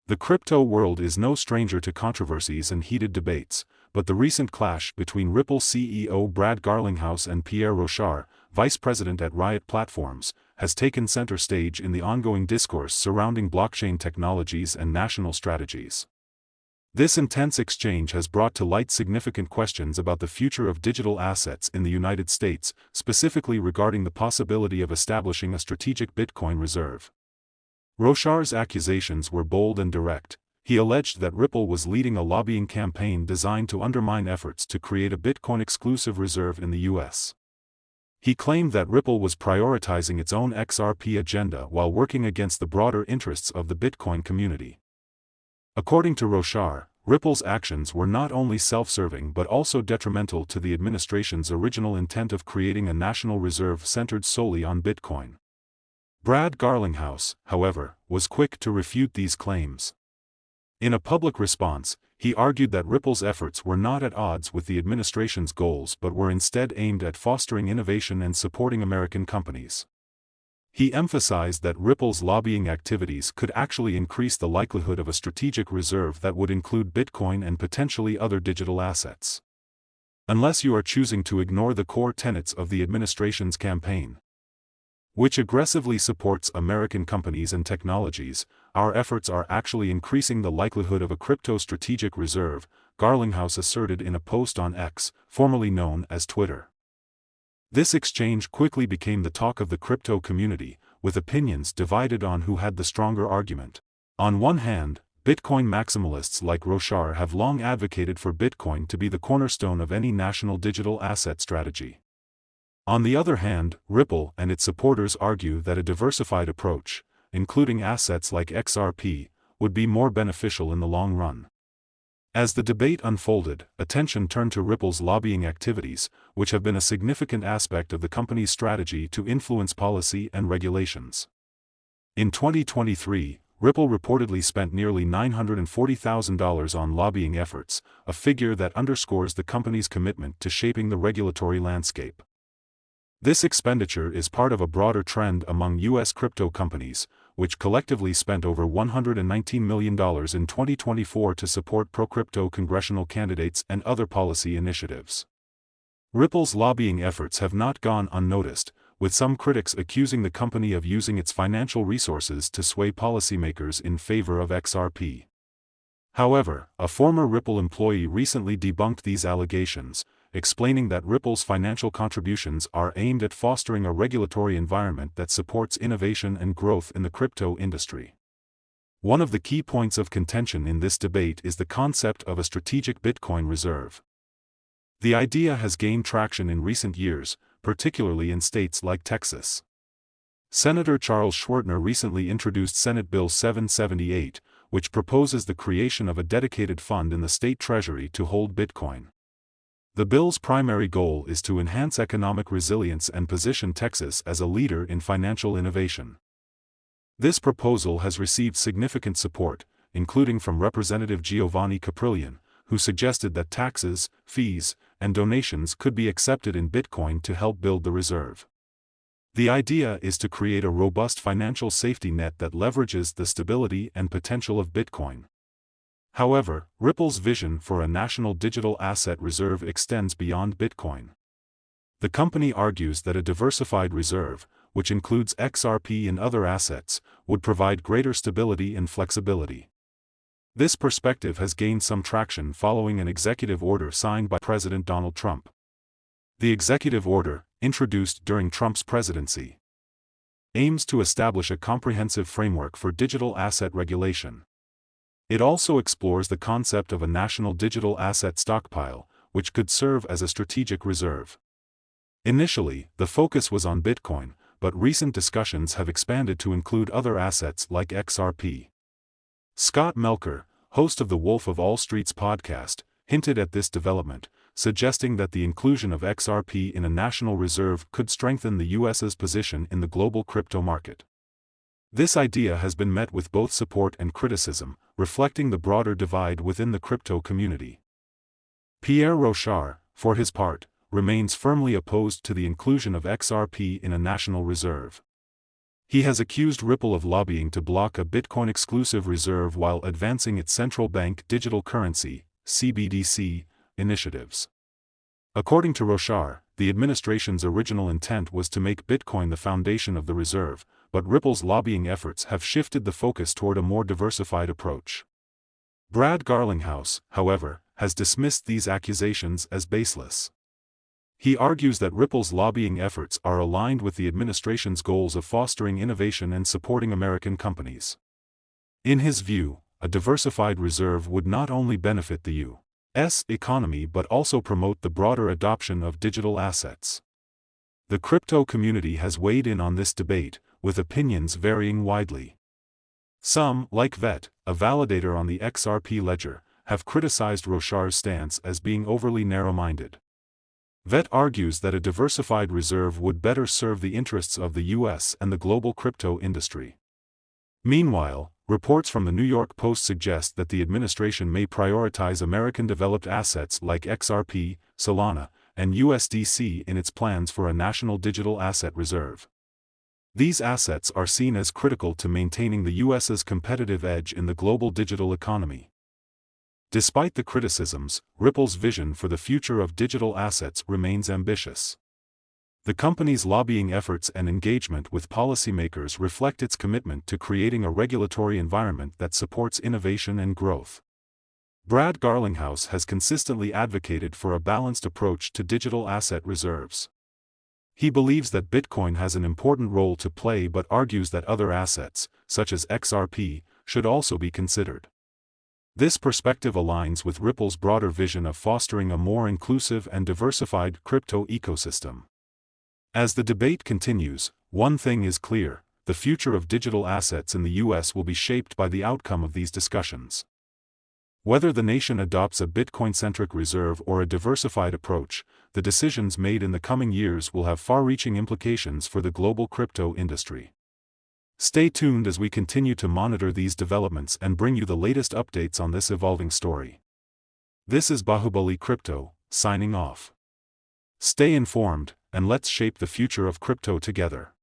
The crypto world is no stranger to controversies and heated debates, but the recent clash between Ripple CEO Brad Garlinghouse and Pierre Rochard, vice president at Riot Platforms, has taken center stage in the ongoing discourse surrounding blockchain technologies and national strategies. This intense exchange has brought to light significant questions about the future of digital assets in the United States, specifically regarding the possibility of establishing a strategic Bitcoin reserve. Rochard's accusations were bold and direct. He alleged that Ripple was leading a lobbying campaign designed to undermine efforts to create a Bitcoin-exclusive reserve in the U.S. He claimed that Ripple was prioritizing its own XRP agenda while working against the broader interests of the Bitcoin community. According to Rochard, Ripple's actions were not only self-serving but also detrimental to the administration's original intent of creating a national reserve centered solely on Bitcoin. Brad Garlinghouse, however, was quick to refute these claims. In a public response, he argued that Ripple's efforts were not at odds with the administration's goals but were instead aimed at fostering innovation and supporting American companies. He emphasized that Ripple's lobbying activities could actually increase the likelihood of a strategic reserve that would include Bitcoin and potentially other digital assets. Unless you are choosing to ignore the core tenets of the administration's campaign, which aggressively supports American companies and technologies, our efforts are actually increasing the likelihood of a crypto strategic reserve, Garlinghouse asserted in a post on X, formerly known as Twitter. This exchange quickly became the talk of the crypto community, with opinions divided on who had the stronger argument. On one hand, Bitcoin maximalists like Rochard have long advocated for Bitcoin to be the cornerstone of any national digital asset strategy. On the other hand, Ripple and its supporters argue that a diversified approach, including assets like XRP, would be more beneficial in the long run. As the debate unfolded, attention turned to Ripple's lobbying activities, which have been a significant aspect of the company's strategy to influence policy and regulations. In 2023, Ripple reportedly spent nearly $940,000 on lobbying efforts, a figure that underscores the company's commitment to shaping the regulatory landscape. This expenditure is part of a broader trend among U.S. crypto companies, which collectively spent over $119 million in 2024 to support pro-crypto congressional candidates and other policy initiatives. Ripple's lobbying efforts have not gone unnoticed, with some critics accusing the company of using its financial resources to sway policymakers in favor of XRP. However, a former Ripple employee recently debunked these allegations, explaining that Ripple's financial contributions are aimed at fostering a regulatory environment that supports innovation and growth in the crypto industry. One of the key points of contention in this debate is the concept of a strategic Bitcoin reserve. The idea has gained traction in recent years, particularly in states like Texas. Senator Charles Schwertner recently introduced Senate Bill 778, which proposes the creation of a dedicated fund in the state treasury to hold Bitcoin. The bill's primary goal is to enhance economic resilience and position Texas as a leader in financial innovation. This proposal has received significant support, including from Representative Giovanni Caprillion, who suggested that taxes, fees, and donations could be accepted in Bitcoin to help build the reserve. The idea is to create a robust financial safety net that leverages the stability and potential of Bitcoin. However, Ripple's vision for a national digital asset reserve extends beyond Bitcoin. The company argues that a diversified reserve, which includes XRP and other assets, would provide greater stability and flexibility. This perspective has gained some traction following an executive order signed by President Donald Trump. The executive order, introduced during Trump's presidency, aims to establish a comprehensive framework for digital asset regulation. It also explores the concept of a national digital asset stockpile, which could serve as a strategic reserve. Initially, the focus was on Bitcoin, but recent discussions have expanded to include other assets like XRP. Scott Melker, host of the Wolf of All Streets podcast, hinted at this development, suggesting that the inclusion of XRP in a national reserve could strengthen the U.S.'s position in the global crypto market. This idea has been met with both support and criticism, reflecting the broader divide within the crypto community. Pierre Rochard, for his part, remains firmly opposed to the inclusion of XRP in a national reserve. He has accused Ripple of lobbying to block a Bitcoin-exclusive reserve while advancing its central bank digital currency (CBDC) initiatives. According to Rochard, the administration's original intent was to make Bitcoin the foundation of the reserve, but Ripple's lobbying efforts have shifted the focus toward a more diversified approach. Brad Garlinghouse, however, has dismissed these accusations as baseless. He argues that Ripple's lobbying efforts are aligned with the administration's goals of fostering innovation and supporting American companies. In his view, a diversified reserve would not only benefit the U.S. economy but also promote the broader adoption of digital assets. The crypto community has weighed in on this debate, with opinions varying widely. Some, like Vet, a validator on the XRP ledger, have criticized Rochard's stance as being overly narrow-minded. Vet argues that a diversified reserve would better serve the interests of the U.S. and the global crypto industry. Meanwhile, reports from the New York Post suggest that the administration may prioritize American-developed assets like XRP, Solana, and USDC in its plans for a national digital asset reserve. These assets are seen as critical to maintaining the U.S.'s competitive edge in the global digital economy. Despite the criticisms, Ripple's vision for the future of digital assets remains ambitious. The company's lobbying efforts and engagement with policymakers reflect its commitment to creating a regulatory environment that supports innovation and growth. Brad Garlinghouse has consistently advocated for a balanced approach to digital asset reserves. He believes that Bitcoin has an important role to play but argues that other assets, such as XRP, should also be considered. This perspective aligns with Ripple's broader vision of fostering a more inclusive and diversified crypto ecosystem. As the debate continues, one thing is clear: the future of digital assets in the U.S. will be shaped by the outcome of these discussions. Whether the nation adopts a Bitcoin-centric reserve or a diversified approach, the decisions made in the coming years will have far-reaching implications for the global crypto industry. Stay tuned as we continue to monitor these developments and bring you the latest updates on this evolving story. This is Bahubali Crypto, signing off. Stay informed, and let's shape the future of crypto together.